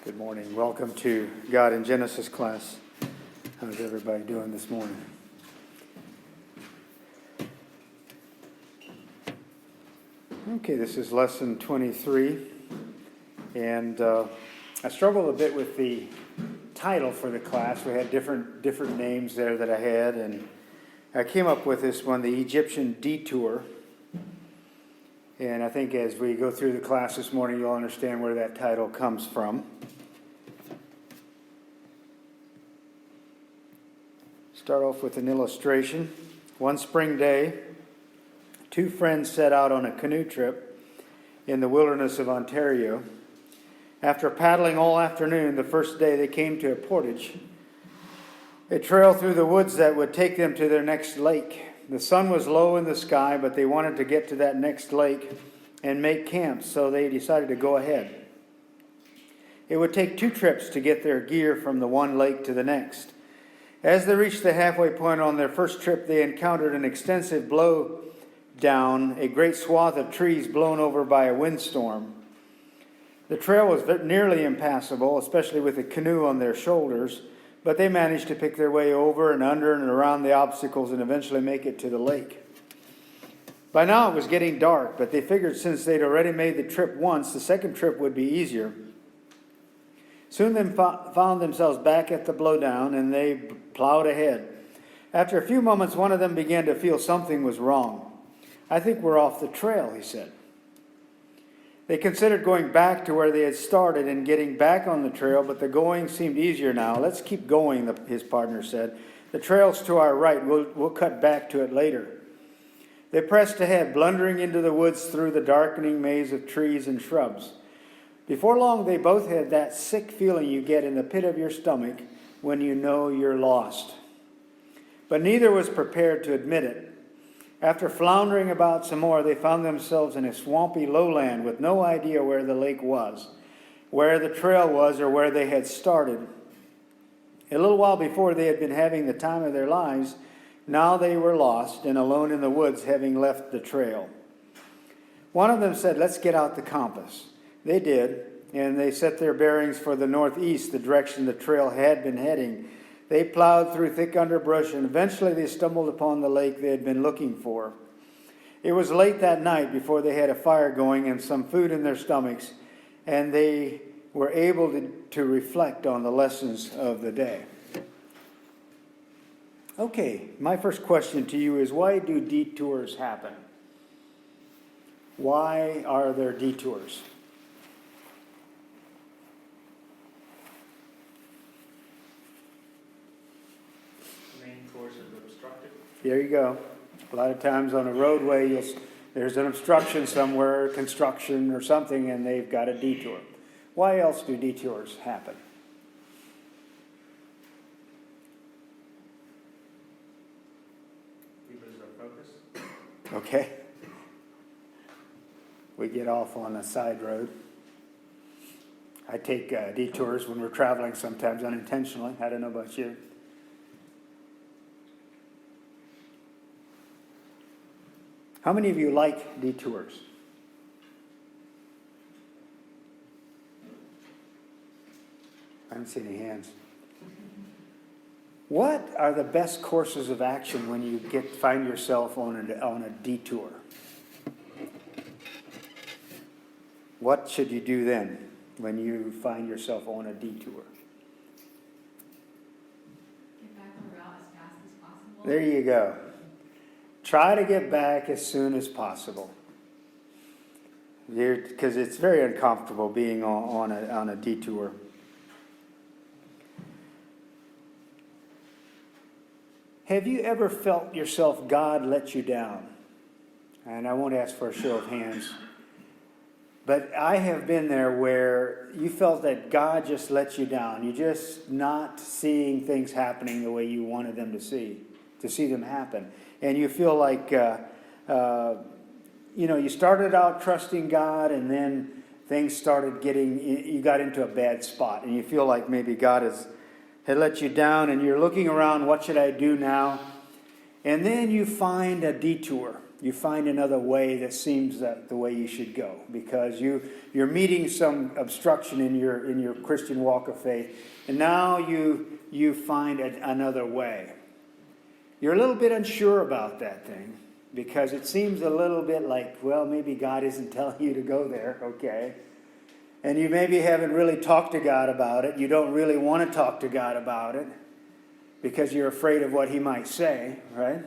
Good morning. Welcome to God in Genesis class. How's everybody doing this morning? Okay, this is lesson 23. And I struggled a bit with the title for the class. We had different names there that I had. And I came up with this one, the Egyptian Detour. And I think as we go through the class this morning, you'll understand where that title comes from. Start off with an illustration. One spring day, two friends set out on a canoe trip in the wilderness of Ontario. After paddling all afternoon, the first day they came to a portage, a trail through the woods that would take them to their next lake. The sun was low in the sky, but they wanted to get to that next lake and make camp, so they decided to go ahead. It would take 2 trips to get their gear from the one lake to the next. As they reached the halfway point on their first trip, they encountered an extensive blowdown, a great swath of trees blown over by a windstorm. The trail was nearly impassable, especially with a canoe on their shoulders, but they managed to pick their way over and under and around the obstacles and eventually make it to the lake. By now it was getting dark, but they figured since they'd already made the trip once, the second trip would be easier. Soon they found themselves back at the blowdown, and they plowed ahead. After a few moments, one of them began to feel something was wrong. "I think we're off the trail," he said. They considered going back to where they had started and getting back on the trail, but the going seemed easier now. "Let's keep going," his partner said. "The trail's to our right. We'll cut back to it later." They pressed ahead, blundering into the woods through the darkening maze of trees and shrubs. Before long, they both had that sick feeling you get in the pit of your stomach when you know you're lost. But neither was prepared to admit it. After floundering about some more, they found themselves in a swampy lowland with no idea where the lake was, where the trail was, or where they had started. A little while before, they had been having the time of their lives. Now they were lost and alone in the woods, having left the trail. One of them said, "Let's get out the compass." They did, and they set their bearings for the northeast, the direction the trail had been heading. They plowed through thick underbrush, and eventually they stumbled upon the lake they had been looking for. It was late that night before they had a fire going and some food in their stomachs, and they were able to reflect on the lessons of the day. Okay, my first question to you is, why do detours happen? Why are there detours? There you go. A lot of times on a roadway, there's an obstruction somewhere, construction or something, and they've got a detour. Why else do detours happen? We lose our focus. Okay. We get off on a side road. I take detours when we're traveling sometimes unintentionally. I don't know about you. How many of you like detours? I haven't seen any hands. What are the best courses of action when you find yourself on a detour? What should you do then when you find yourself on a detour? Get back on the route as fast as possible. There you go. Try to get back as soon as possible. Because it's very uncomfortable being on a detour. Have you ever felt yourself, God let you down? And I won't ask for a show of hands. But I have been there where you felt that God just let you down. You're just not seeing things happening the way you wanted them to see them happen. And you feel like, you started out trusting God, and then things started you got into a bad spot. And you feel like maybe God had let you down, and you're looking around, what should I do now? And then you find a detour. You find another way that seems the way you should go, because you're meeting some obstruction in your Christian walk of faith, and now you find another way. You're a little bit unsure about that thing, because it seems a little bit like, well, maybe God isn't telling you to go there, okay? And you maybe haven't really talked to God about it. You don't really want to talk to God about it because you're afraid of what He might say, right?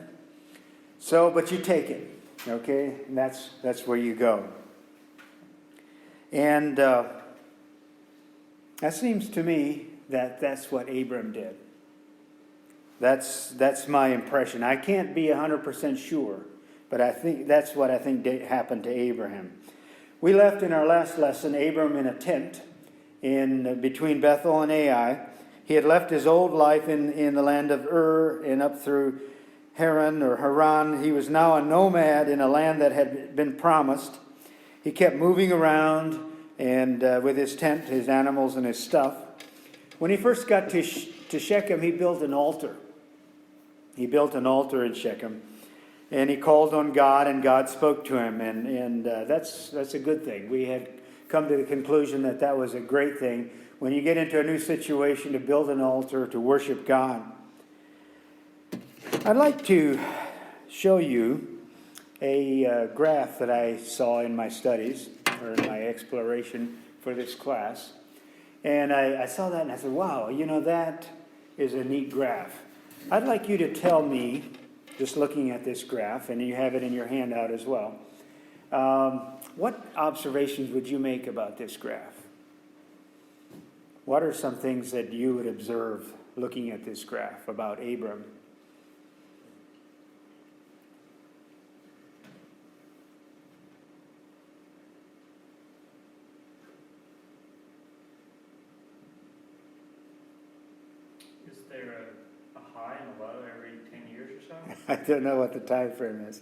So, but you take it, okay? And that's where you go. And that seems to me that that's what Abram did. That's my impression. I can't be 100% sure, but I think that's what I think happened to Abraham. We left in our last lesson Abram in a tent in between Bethel and Ai. He had left his old life in the land of Ur and up through Haran. He was now a nomad in a land that had been promised. He kept moving around and with his tent, his animals, and his stuff. When he first got to Shechem, he built an altar. He built an altar in Shechem. And he called on God, and God spoke to him, and that's a good thing. We had come to the conclusion that was a great thing. When you get into a new situation, to build an altar, to worship God. I'd like to show you a graph that I saw in my studies, or in my exploration for this class. And I saw that, and I said, wow, that is a neat graph. I'd like you to tell me, just looking at this graph, and you have it in your handout as well, what observations would you make about this graph? What are some things that you would observe looking at this graph about Abram? Is there a high and a low every 10 years or so? I don't know what the time frame is.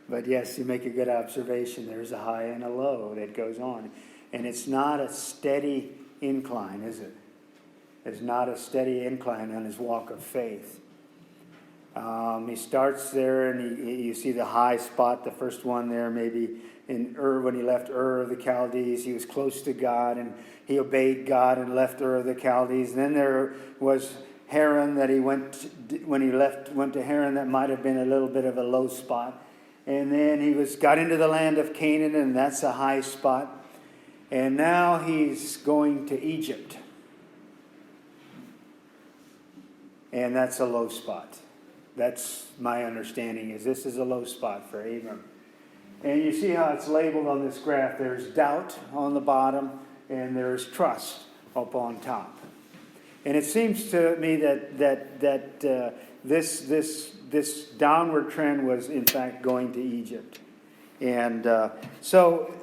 But yes, you make a good observation. There's a high and a low that goes on. And it's not a steady incline, is it? It's not a steady incline on his walk of faith. He starts there, and you see the high spot, the first one there, maybe in Ur, when he left Ur of the Chaldees. He was close to God, and he obeyed God and left Ur of the Chaldees. And then there was Haran that he went to Haran. That might have been a little bit of a low spot. And then he got into the land of Canaan, and that's a high spot. And now he's going to Egypt. And that's a low spot. That's my understanding, is this is a low spot for Abram. And you see how it's labeled on this graph. There's doubt on the bottom, and there's trust up on top. And it seems to me that this downward trend was in fact going to Egypt. And so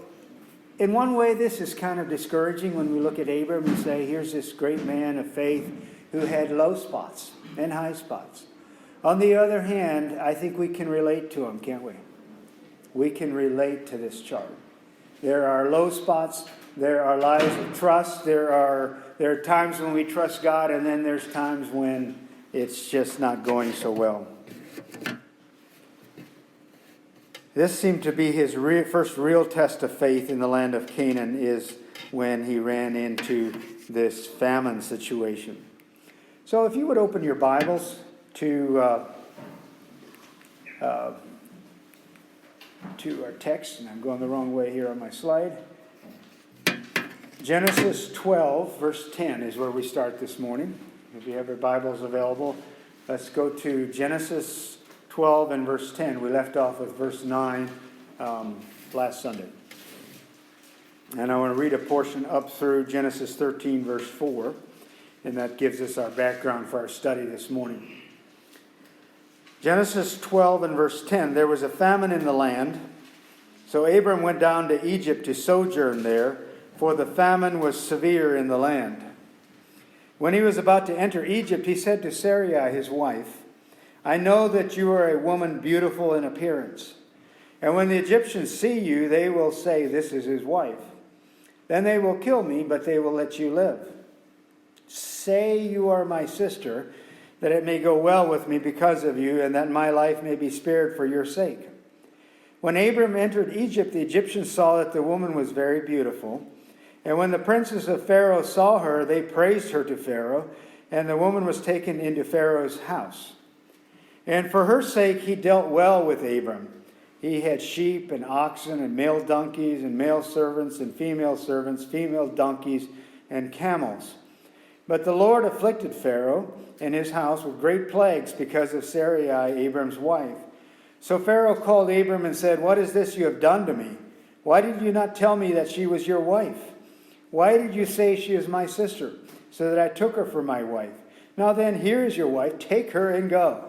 in one way this is kind of discouraging when we look at Abram and say, here's this great man of faith who had low spots and high spots. On the other hand, I think we can relate to him, can't we? We can relate to this chart. There are low spots, there are lives of trust, there are times when we trust God, and then there's times when it's just not going so well. This seemed to be his first real test of faith in the land of Canaan, is when he ran into this famine situation. So if you would open your Bibles to our text, and I'm going the wrong way here on my slide. Genesis 12, verse 10 is where we start this morning. If you have your Bibles available, let's go to Genesis 12 and verse 10. We left off with verse 9 last Sunday. And I want to read a portion up through Genesis 13, verse 4. And that gives us our background for our study this morning. Genesis 12 and verse 10. There was a famine in the land. So Abram went down to Egypt to sojourn there, for the famine was severe in the land. When he was about to enter Egypt, he said to Sarai, his wife, I know that you are a woman beautiful in appearance. And when the Egyptians see you, they will say, this is his wife. Then they will kill me, but they will let you live. Say you are my sister, that it may go well with me because of you, and that my life may be spared for your sake. When Abram entered Egypt, the Egyptians saw that the woman was very beautiful. And when the princes of Pharaoh saw her, they praised her to Pharaoh, and the woman was taken into Pharaoh's house. And for her sake he dealt well with Abram. He had sheep and oxen and male donkeys and male servants and female servants, female donkeys and camels. But the Lord afflicted Pharaoh and his house with great plagues because of Sarai, Abram's wife. So Pharaoh called Abram and said, "What is this you have done to me? Why did you not tell me that she was your wife? Why did you say she is my sister, so that I took her for my wife? Now then, here is your wife. Take her and go."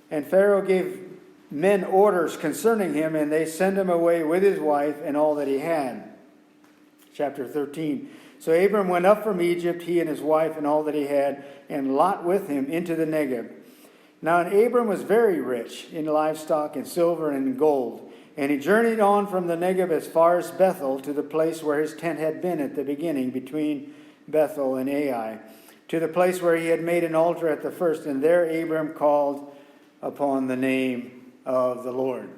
And Pharaoh gave men orders concerning him, and they sent him away with his wife and all that he had. Chapter 13. So Abram went up from Egypt, he and his wife and all that he had, and Lot with him into the Negev. Now Abram was very rich in livestock and silver and gold, and he journeyed on from the Negev as far as Bethel, to the place where his tent had been at the beginning, between Bethel and Ai, to the place where he had made an altar at the first, and there Abram called upon the name of the Lord.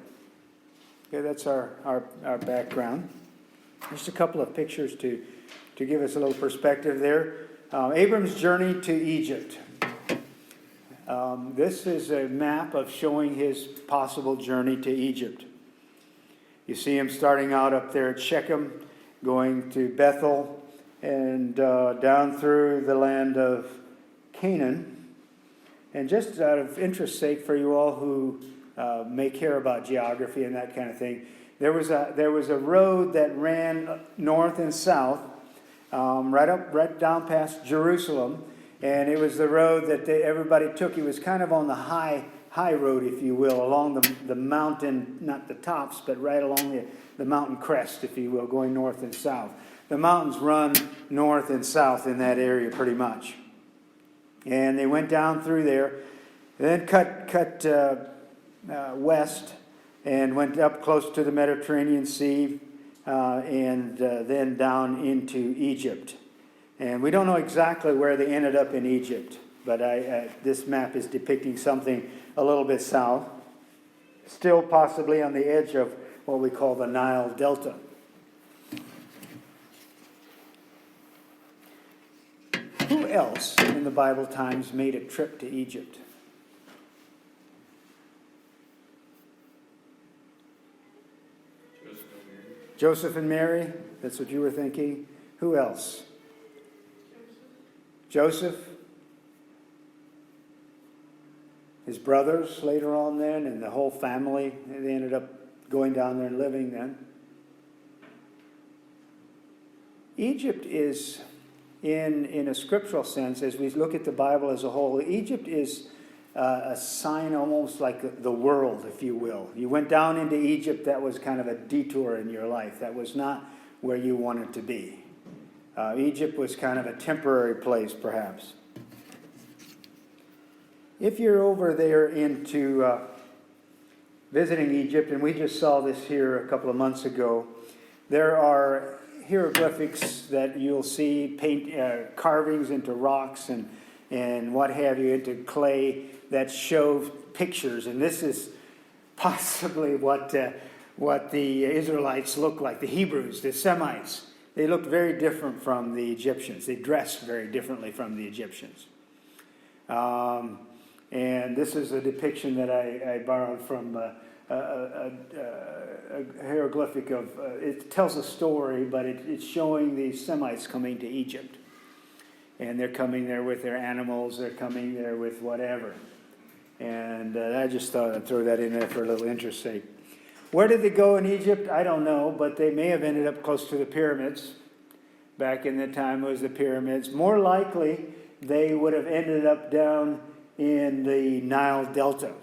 Okay, that's our background. Just a couple of pictures to give us a little perspective there. Abram's journey to Egypt. This is a map of showing his possible journey to Egypt. You see him starting out up there at Shechem, going to Bethel, and down through the land of Canaan. And just out of interest's sake for you all who may care about geography and that kind of thing, there was a road that ran north and south, right down past Jerusalem, and it was the road that everybody took. It was kind of on the high road, if you will, along the mountain, not the tops, but right along the mountain crest, if you will, going north and south. The mountains run north and south in that area pretty much. And they went down through there, then cut west and went up close to the Mediterranean Sea, and then down into Egypt. And we don't know exactly where they ended up in Egypt, but this map is depicting something a little bit south, still possibly on the edge of what we call the Nile Delta. Who else in the Bible times made a trip to Egypt? Joseph and Mary, that's what you were thinking. Who else? Joseph. His brothers later on then, and the whole family. They ended up going down there and living then. Egypt is, in a scriptural sense, as we look at the Bible as a whole, Egypt is a sign almost like the world, if you will. You went down into Egypt, that was kind of a detour in your life. That was not where you wanted to be. Egypt was kind of a temporary place, perhaps. If you're over there into visiting Egypt, and we just saw this here a couple of months ago, there are hieroglyphics that you'll see, carvings into rocks and what have you, into clay, that show pictures. And this is possibly what the Israelites look like, the Hebrews, the Semites. They looked very different from the Egyptians. They dressed very differently from the Egyptians. And this is a depiction that I borrowed from a hieroglyphic of, it tells a story, but it's showing the Semites coming to Egypt. And they're coming there with their animals, they're coming there with whatever. And I just thought I'd throw that in there for a little interest's sake. Where did they go in Egypt? I don't know, but they may have ended up close to the pyramids. Back in the time it was the pyramids. More likely, they would have ended up down in the Nile Delta.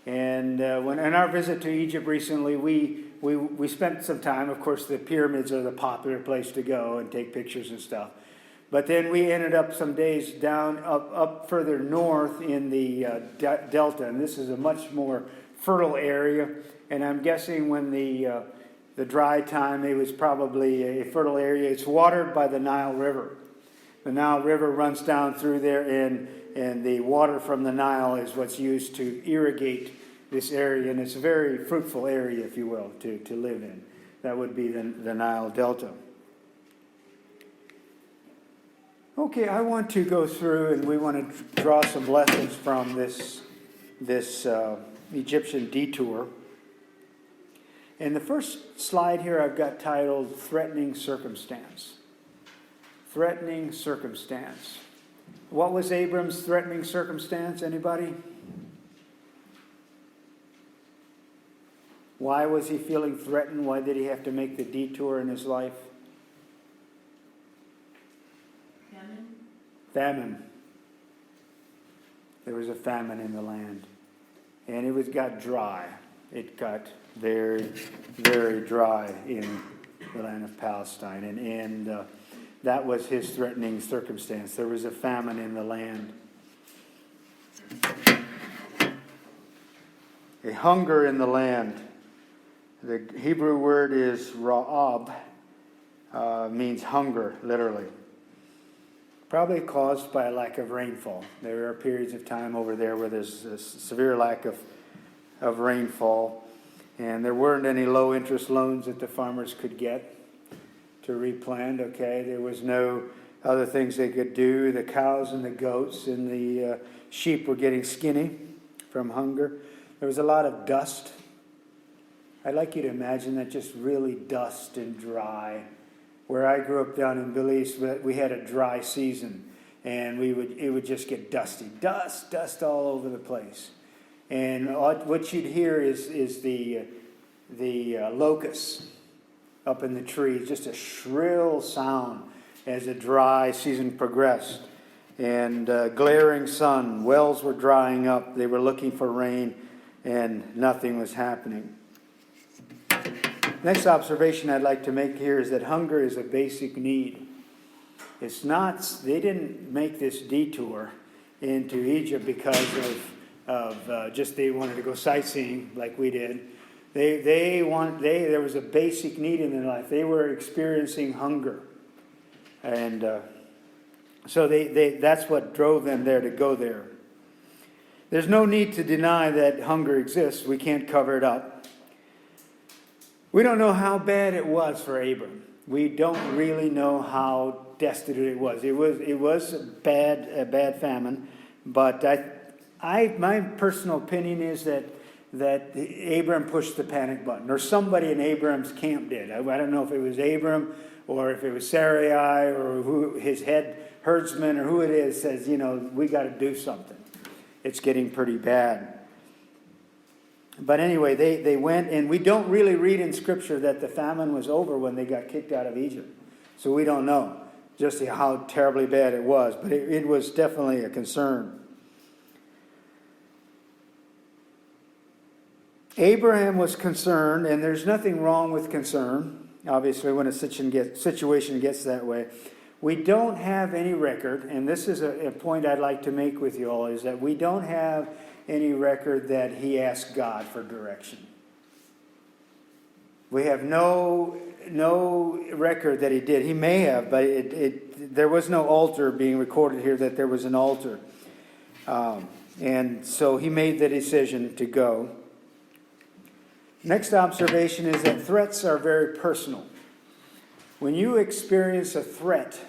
And when in our visit to Egypt recently, we spent some time. Of course, the pyramids are the popular place to go and take pictures and stuff. But then we ended up some days down up further north in the Delta, and this is a much more fertile area. And I'm guessing when the dry time, it was probably a fertile area. It's watered by the Nile River. The Nile River runs down through there, and the water from the Nile is what's used to irrigate this area, and it's a very fruitful area, if you will, to live in. That would be the Nile Delta. Okay, I want to go through, and we want to draw some lessons from this Egyptian detour. And the first slide here I've got titled Threatening Circumstance. Threatening Circumstance. What was Abram's threatening circumstance? Anybody? Why was he feeling threatened? Why did he have to make the detour in his life? Famine. There was a famine in the land. And it got dry. It got very, very dry in the land of Palestine. And that was his threatening circumstance. There was a famine in the land. A hunger in the land. The Hebrew word is ra'ab, means hunger, literally. Probably caused by a lack of rainfall. There are periods of time over there where there's a severe lack of rainfall. And there weren't any low-interest loans that the farmers could get to replant, okay? There was no other things they could do. The cows and the goats and the sheep were getting skinny from hunger. There was a lot of dust. I'd like you to imagine that, just really dust and dry. Where I grew up down in Belize, we had a dry season, and it would just get dusty. Dust all over the place. And what you'd hear is the locusts up in the trees, just a shrill sound as the dry season progressed. And glaring sun, wells were drying up, they were looking for rain, and nothing was happening. Next observation I'd like to make here is that hunger is a basic need. It's not, they didn't make this detour into Egypt because of just they wanted to go sightseeing like we did. There was a basic need in their life. They were experiencing hunger. And so that's what drove them there to go there. There's no need to deny that hunger exists. We can't cover it up. We don't know how bad it was for Abram. We don't really know how destitute it was. It was a bad famine, but my personal opinion is that Abram pushed the panic button, or somebody in Abram's camp did. I don't know if it was Abram or if it was Sarai or who his head herdsman or who it is says, we got to do something. It's getting pretty bad. But anyway, they went, and we don't really read in Scripture that the famine was over when they got kicked out of Egypt. So we don't know just how terribly bad it was, but it was definitely a concern. Abraham was concerned, and there's nothing wrong with concern, obviously, when a situation gets that way. We don't have any record, and this is a point I'd like to make with you all, is that we don't have any record that he asked God for direction. We have no record that he did. He may have, but there was no altar being recorded here that there was an altar. And so he made the decision to go. Next observation is that threats are very personal. When you experience a threat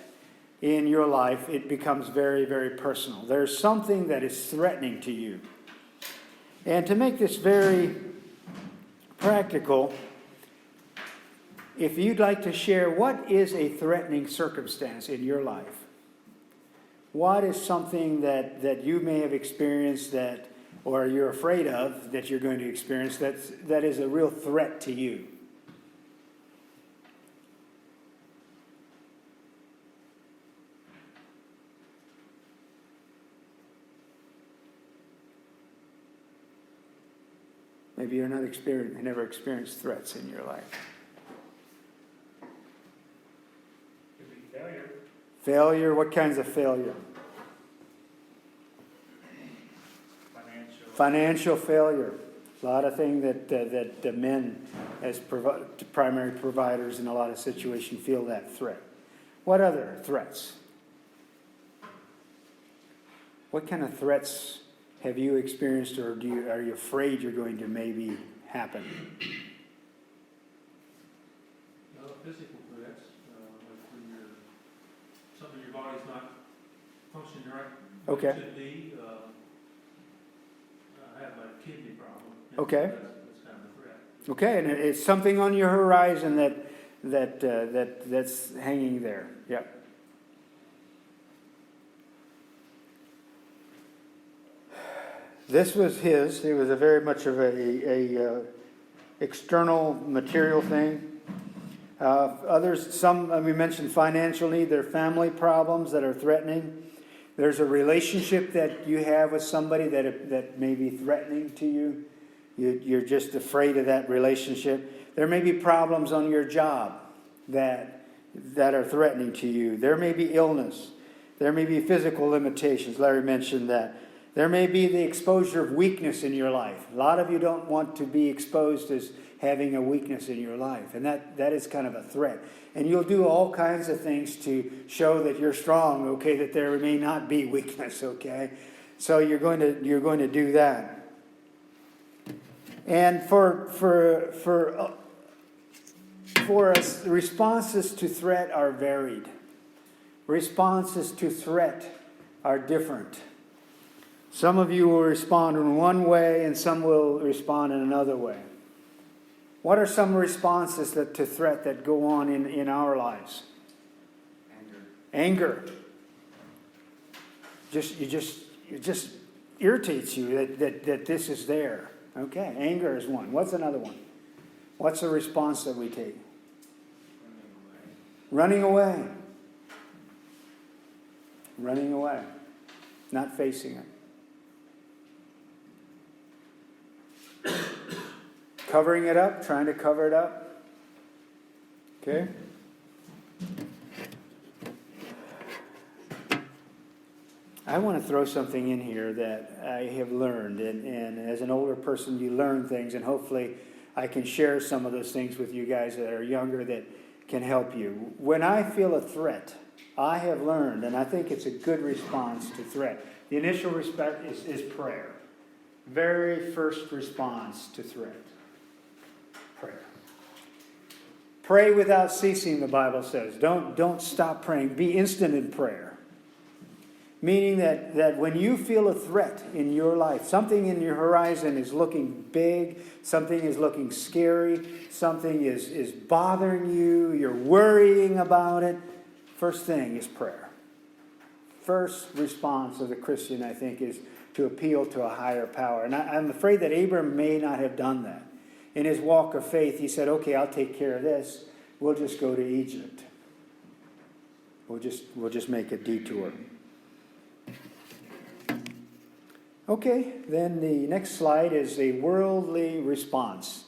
in your life, it becomes very, very personal. There's something that is threatening to you. And to make this very practical, if you'd like to share, what is a threatening circumstance in your life? What is something that you may have experienced or you're afraid of that you're going to experience that is a real threat to you? Maybe you're never experienced threats in your life. Could be failure. Failure? What kinds of failure? Financial failure. A lot of things that the men, as primary providers in a lot of situations, feel that threat. What other threats? What kind of threats have you experienced, or are you afraid you're going to maybe happen? Physical threats, like when something in your body's not functioning right. Okay. It should be. I have a kidney problem. Okay. That's kind of a threat. Okay, and it's something on your horizon that's hanging there. Yep. This was his. It was a very much of a external material thing. Others, we mentioned financial need. There are family problems that are threatening. There's a relationship that you have with somebody that may be threatening to you. You're just afraid of that relationship. There may be problems on your job that are threatening to you. There may be illness. There may be physical limitations. Larry mentioned that. There may be the exposure of weakness in your life. A lot of you don't want to be exposed as having a weakness in your life. And that is kind of a threat. And you'll do all kinds of things to show that you're strong, okay, that there may not be weakness, okay? So you're going to do that. And for us, responses to threat are varied. Responses to threat are different. Some of you will respond in one way and some will respond in another way. What are some responses to threat that go on in our lives? Anger. It just irritates you that this is there. Okay, anger is one. What's another one? What's the response that we take? Running away. Running away. Not facing it. Covering it up, trying to cover it up. Okay? I want to throw something in here that I have learned. And as an older person, you learn things. And hopefully I can share some of those things with you guys that are younger that can help you. When I feel a threat, I have learned, and I think it's a good response to threat. The initial respect is prayer. Very first response to threat. Prayer. Pray without ceasing, the Bible says. Don't stop praying. Be instant in prayer. Meaning that when you feel a threat in your life, something in your horizon is looking big, something is looking scary, something is bothering you, you're worrying about it, first thing is prayer. First response of the Christian, I think, is to appeal to a higher power. And I'm afraid that Abram may not have done that. In his walk of faith, he said, okay, I'll take care of this. We'll just go to Egypt. We'll just make a detour. Okay, then the next slide is a worldly response.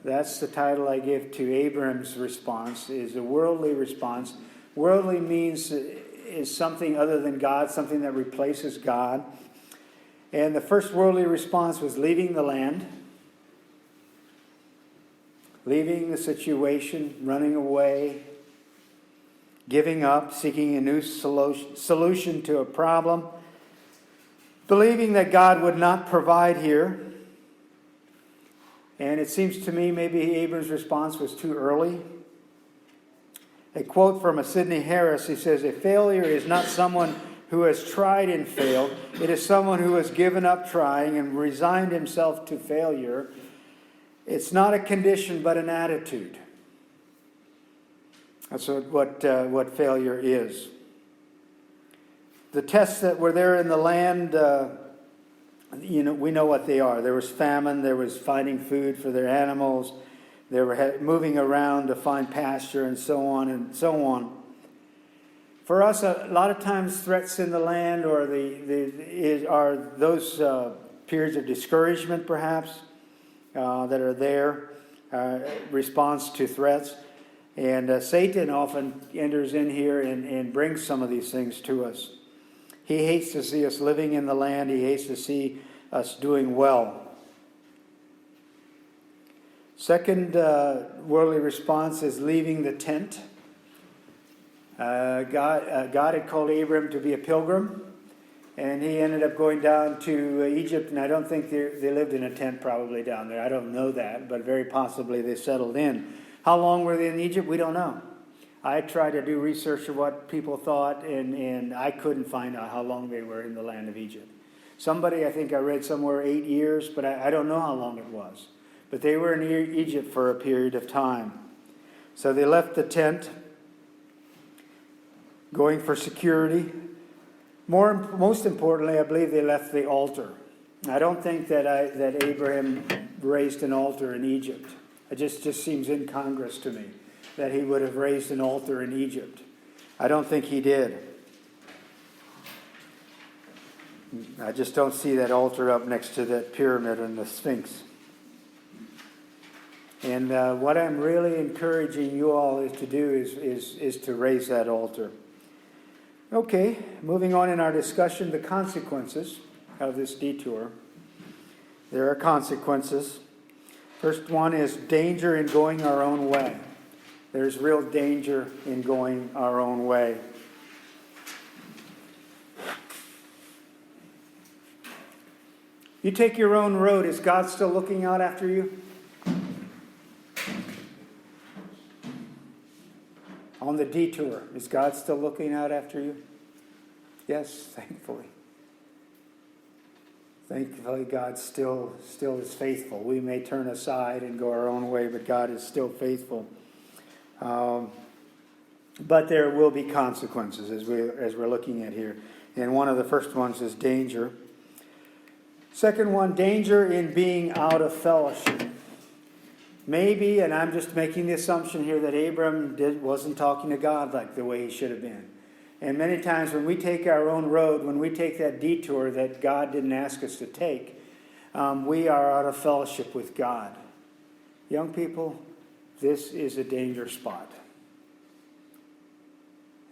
That's the title I give to Abram's response, is a worldly response. Worldly means is something other than God, something that replaces God. And the first worldly response was leaving the land. Leaving the situation, running away, giving up, seeking a new solution to a problem, believing that God would not provide here. And it seems to me maybe Abram's response was too early. A quote from a Sidney Harris, he says, "A failure is not someone who has tried and failed. It is someone who has given up trying and resigned himself to failure. It's not a condition, but an attitude." That's what failure is. The tests that were there in the land, we know what they are. There was famine. There was finding food for their animals. They were moving around to find pasture and so on and so on. For us, a lot of times threats in the land are those periods of discouragement, perhaps, that are there, response to threats. And Satan often enters in here and brings some of these things to us. He hates to see us living in the land. He hates to see us doing well. Second worldly response is leaving the tent. God had called Abram to be a pilgrim, And he ended up going down to Egypt, and I don't think they lived in a tent probably down there. I don't know that, but very possibly they settled in. How long were they in Egypt? We don't know. I tried to do research of what people thought, and I couldn't find out how long they were in the land of Egypt. Somebody, I think I read somewhere 8 years, but I don't know how long it was. But they were in Egypt for a period of time. So they left the tent, going for security. Most importantly, I believe they left the altar. I don't think that Abraham raised an altar in Egypt. It just seems incongruous to me that he would have raised an altar in Egypt. I don't think he did. I just don't see that altar up next to that pyramid and the Sphinx. And what I'm really encouraging you all is to do is to raise that altar. Okay, moving on in our discussion, the consequences of this detour. There are consequences. First one is danger in going our own way. There's real danger in going our own way. You take your own road, is God still looking out after you? On the detour, is God still looking out after you? Yes, thankfully. Thankfully, God still is faithful. We may turn aside and go our own way, but God is still faithful. But there will be consequences as we're looking at here. And one of the first ones is danger. Second one, danger in being out of fellowship. Maybe, and I'm just making the assumption here, that Abram wasn't talking to God like the way he should have been. And many times when we take our own road, when we take that detour that God didn't ask us to take, we are out of fellowship with God. Young people, this is a danger spot.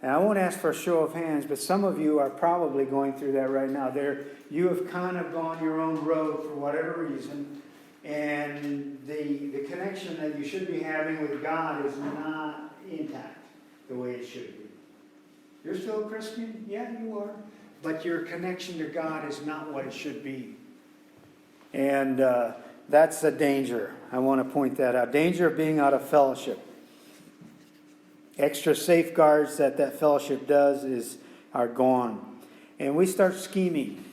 And I won't ask for a show of hands, but some of you are probably going through that right now. You have kind of gone your own road for whatever reason, and the connection that you should be having with God is not intact the way it should be. You're still a Christian? Yeah, you are. But your connection to God is not what it should be. And that's the danger. I want to point that out. Danger of being out of fellowship. Extra safeguards that fellowship does are gone. And we start scheming.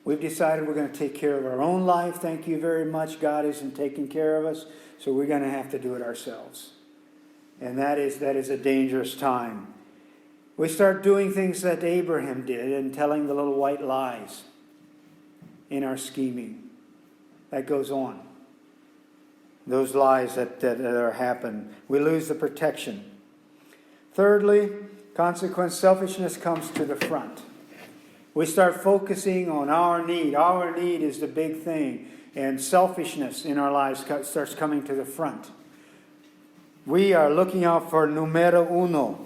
We've decided we're going to take care of our own life. Thank you very much. God isn't taking care of us, so we're going to have to do it ourselves. And that is a dangerous time. We start doing things that Abraham did and telling the little white lies in our scheming. That goes on. Those lies that are happen. We lose the protection. Thirdly, consequence, selfishness comes to the front. We start focusing on our need. Our need is the big thing. And selfishness in our lives starts coming to the front. We are looking out for numero uno,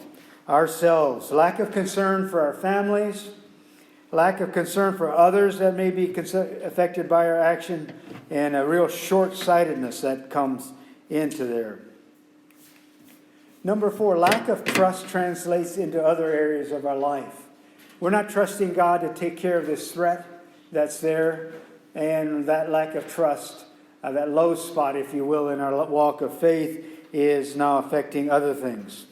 ourselves. Lack of concern for our families. Lack of concern for others that may be affected by our action. And a real short-sightedness that comes into there. Number 4, lack of trust translates into other areas of our life. We're not trusting God to take care of this threat that's there. And that lack of trust, that low spot, if you will, in our walk of faith is now affecting other things.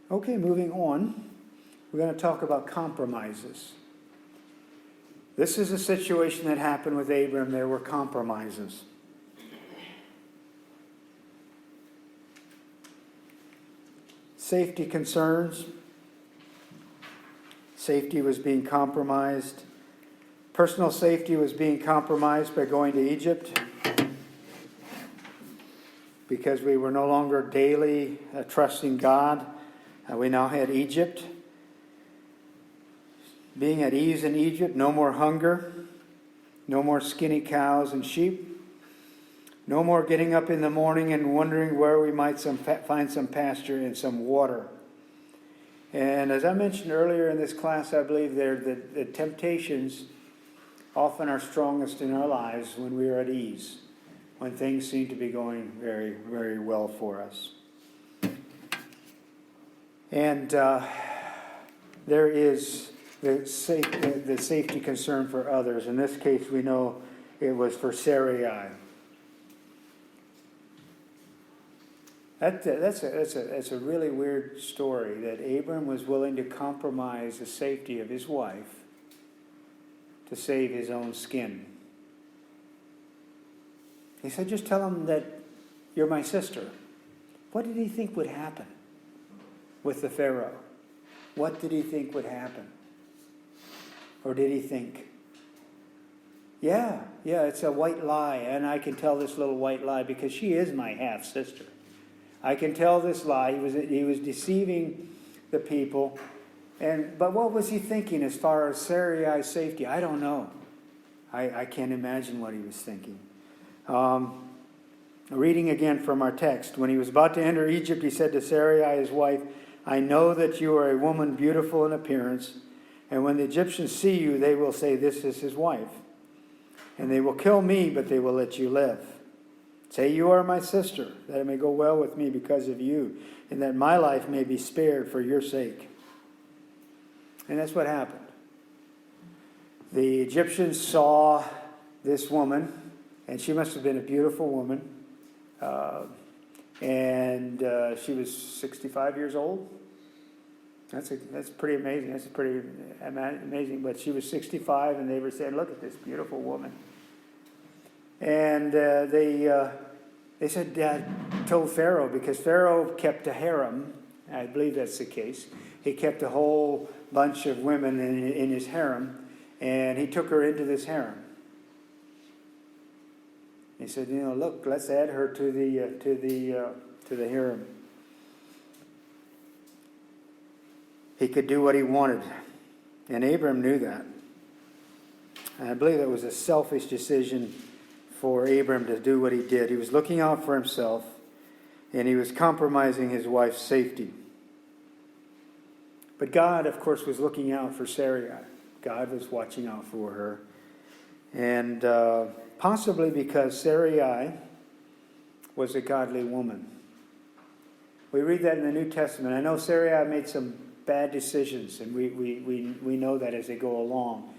Okay, moving on. We're going to talk about compromises. This is a situation that happened with Abram. There were compromises. Safety concerns. Safety was being compromised. Personal safety was being compromised by going to Egypt because we were no longer daily trusting God. We now had Egypt. Being at ease in Egypt, no more hunger, no more skinny cows and sheep, no more getting up in the morning and wondering where we might find some pasture and some water. And as I mentioned earlier in this class, I believe the temptations often are strongest in our lives when we are at ease, when things seem to be going very, very well for us. And there is the safety concern for others. In this case, we know it was for Sarai. That's a really weird story, that Abram was willing to compromise the safety of his wife to save his own skin. He said, just tell him that you're my sister. What did he think would happen with the Pharaoh? What did he think would happen? Or did he think, yeah, it's a white lie, and I can tell this little white lie because she is my half-sister. I can tell this lie. He was deceiving the people. But what was he thinking as far as Sarai's safety? I don't know. I can't imagine what he was thinking. Reading again from our text. When he was about to enter Egypt, he said to Sarai, his wife, I know that you are a woman beautiful in appearance, and when the Egyptians see you, they will say, this is his wife. And they will kill me, but they will let you live. Say you are my sister, that it may go well with me because of you, and that my life may be spared for your sake. And that's what happened. The Egyptians saw this woman, and she must have been a beautiful woman, and she was 65 years old. That's pretty amazing. That's pretty amazing. But she was 65, and they were saying, "Look at this beautiful woman." And they said, Dad told Pharaoh, because Pharaoh kept a harem. I believe that's the case. He kept a whole bunch of women in his harem, and he took her into this harem. He said, look, let's add her to the harem. He could do what he wanted, and Abram knew that. And I believe it was a selfish decision for Abram to do what he did. He was looking out for himself, and he was compromising his wife's safety. But God, of course, was looking out for Sarai. God was watching out for her. And possibly because Sarai was a godly woman. We read that in the New Testament. I know Sarai made some bad decisions, and we know that as they go along.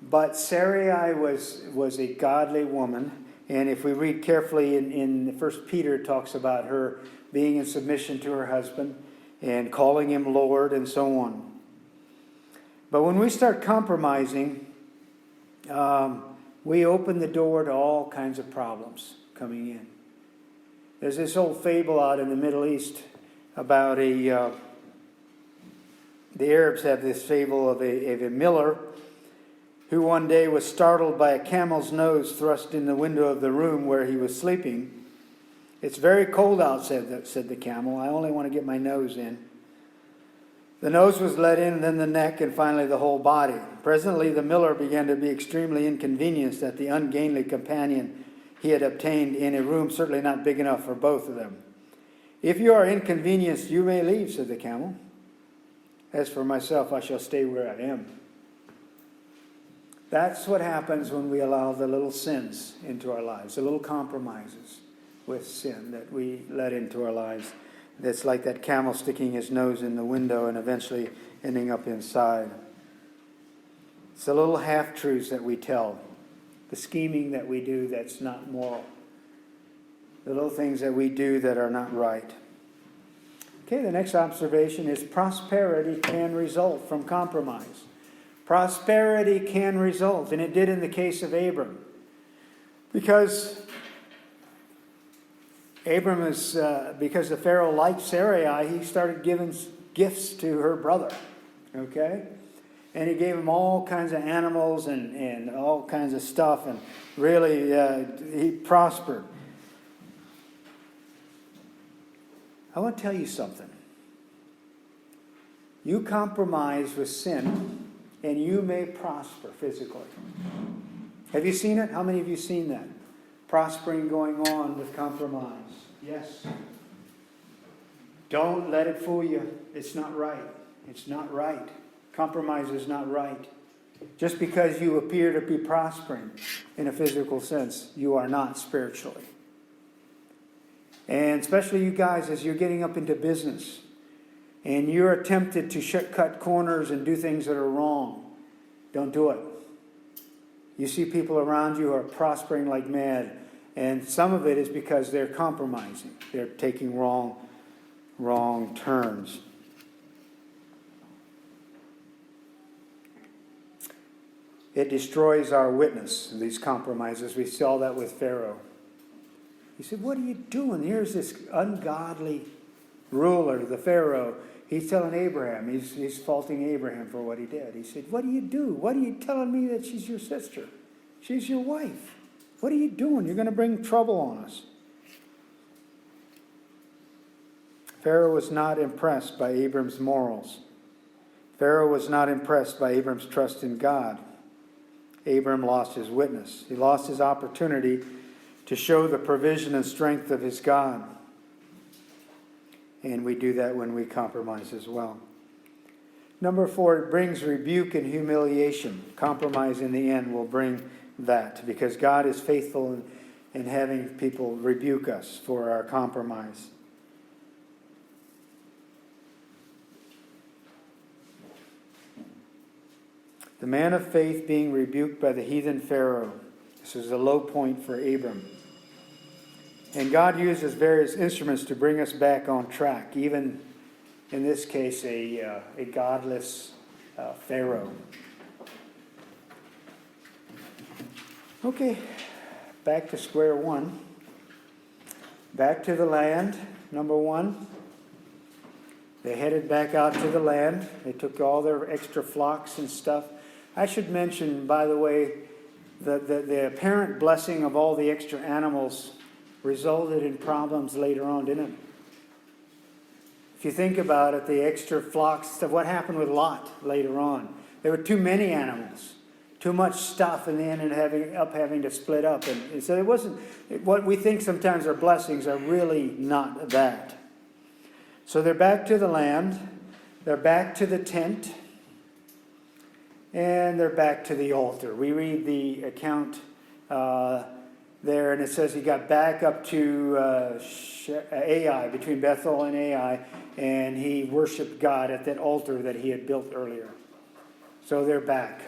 But Sarai was a godly woman, and if we read carefully in 1 Peter, it talks about her being in submission to her husband and calling him Lord and so on. But when we start compromising, we open the door to all kinds of problems coming in. There's this old fable out in the Middle East about the Arabs have this fable of a miller who one day was startled by a camel's nose thrust in the window of the room where he was sleeping. It's very cold out, said the camel. I only want to get my nose in. The nose was let in, then the neck, and finally the whole body. Presently the miller began to be extremely inconvenienced at the ungainly companion he had obtained in a room certainly not big enough for both of them. If you are inconvenienced, you may leave, said the camel. As for myself, I shall stay where I am. That's what happens when we allow the little sins into our lives, the little compromises with sin that we let into our lives. That's like that camel sticking his nose in the window and eventually ending up inside. It's the little half-truths that we tell, the scheming that we do that's not moral, the little things that we do that are not right. Okay, the next observation is prosperity can result from compromise. Prosperity can result, and it did in the case of Abram. Because because the Pharaoh liked Sarai, he started giving gifts to her brother. Okay? And he gave him all kinds of animals and all kinds of stuff, and really he prospered. I want to tell you something. You compromise with sin, and you may prosper physically. Have you seen it? How many of you seen that? Prospering going on with compromise. Yes. Don't let it fool you. It's not right. It's not right. Compromise is not right. Just because you appear to be prospering in a physical sense, you are not spiritually. And especially you guys, as you're getting up into business, and you're tempted to cut corners and do things that are wrong, don't do it. You see people around you who are prospering like mad, and some of it is because they're compromising. They're taking wrong turns. It destroys our witness, these compromises. We saw that with Pharaoh. He said, what are you doing? Here's this ungodly ruler, the Pharaoh. He's telling Abraham, he's faulting Abraham for what he did. He said, what do you do? What are you telling me that she's your sister? She's your wife. What are you doing? You're going to bring trouble on us. Pharaoh was not impressed by Abram's morals. Pharaoh was not impressed by Abram's trust in God. Abram lost his witness. He lost his opportunity to show the provision and strength of his God. And we do that when we compromise as well. Number 4, it brings rebuke and humiliation. Compromise in the end will bring that, because God is faithful in having people rebuke us for our compromise. The man of faith being rebuked by the heathen Pharaoh. This is a low point for Abram. And God uses various instruments to bring us back on track, even in this case, a godless Pharaoh. Okay, back to square one. Back to the land, number 1. They headed back out to the land. They took all their extra flocks and stuff. I should mention, by the way, the apparent blessing of all the extra animals resulted in problems later on, didn't it? If you think about it, the extra flocks, what happened with Lot later on? There were too many animals, too much stuff, and they ended up having to split up. And so it wasn't, what we think sometimes are blessings are really not that. So they're back to the land, they're back to the tent, and they're back to the altar. We read the account there, and it says he got back up to Ai, between Bethel and Ai, and he worshiped God at that altar that he had built earlier. So they're back.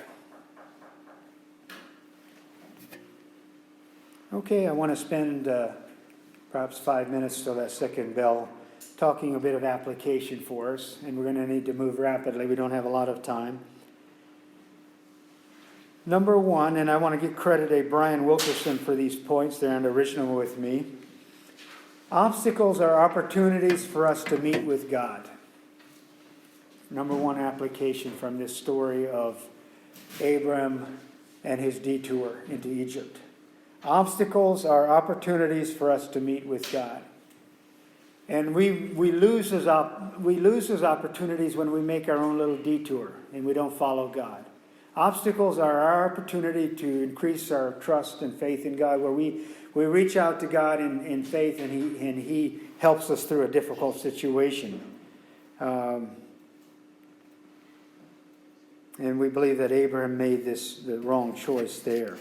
Okay, I want to spend perhaps 5 minutes till that second bell talking a bit of application for us, and we're going to need to move rapidly. We don't have a lot of time. Number 1, and I want to give credit to Brian Wilkerson for these points. They're original with me. Obstacles are opportunities for us to meet with God. Number 1 application from this story of Abram and his detour into Egypt. Obstacles are opportunities for us to meet with God. And we lose those opportunities when we make our own little detour and we don't follow God. Obstacles are our opportunity to increase our trust and faith in God, where we reach out to God in faith, and He helps us through a difficult situation. And we believe that Abraham made the wrong choice there.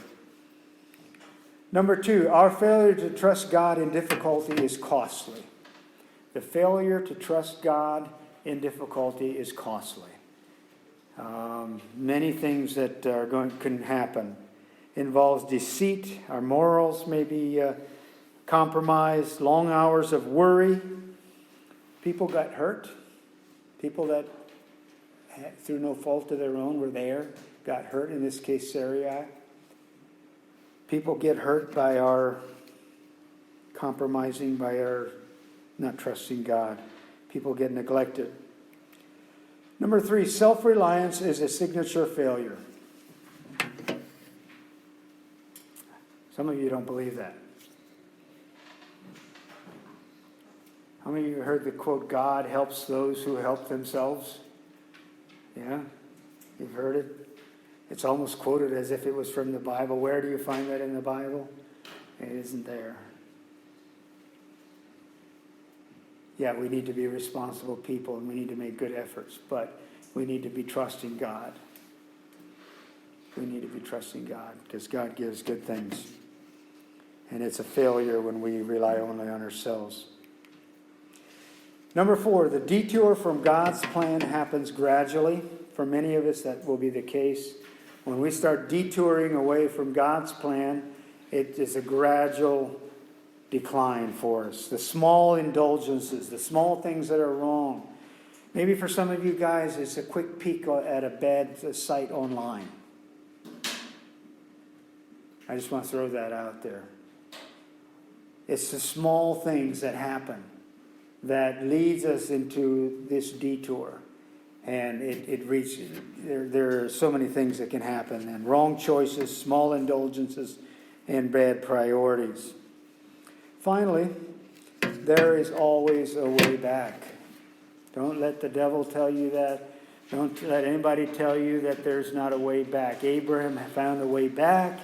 Number 2, our failure to trust God in difficulty is costly. The failure to trust God in difficulty is costly. Many things that can happen. Involves deceit. Our morals may be compromised. Long hours of worry. People got hurt. People that, through no fault of their own, were there, got hurt. In this case, Sarai. People get hurt by our compromising, by our not trusting God. People get neglected. Number 3, self-reliance is a signature failure. Some of you don't believe that. How many of you heard the quote, God helps those who help themselves? Yeah? You've heard it? It's almost quoted as if it was from the Bible. Where do you find that in the Bible? It isn't there. Yeah, we need to be responsible people and we need to make good efforts, but we need to be trusting God. We need to be trusting God because God gives good things. And it's a failure when we rely only on ourselves. Number 4, the detour from God's plan happens gradually. For many of us, that will be the case. When we start detouring away from God's plan, it is a gradual decline for us. The small indulgences, the small things that are wrong. Maybe for some of you guys, it's a quick peek at a bad site online. I just want to throw that out there. It's the small things that happen that leads us into this detour. And it reaches, there are so many things that can happen. And wrong choices, small indulgences, and bad priorities. Finally, there is always a way back. Don't let the devil tell you that. Don't let anybody tell you that there's not a way back. Abram found a way back.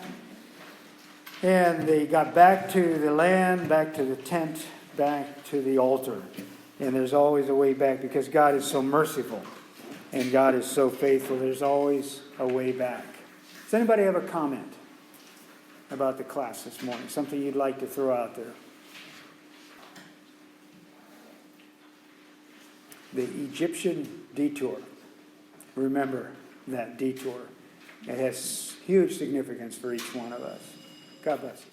And they got back to the land, back to the tent, back to the altar. And there's always a way back because God is so merciful. And God is so faithful. There's always a way back. Does anybody have a comment about the class this morning? Something you'd like to throw out there? The Egyptian Detour. Remember that detour. It has huge significance for each one of us. God bless you.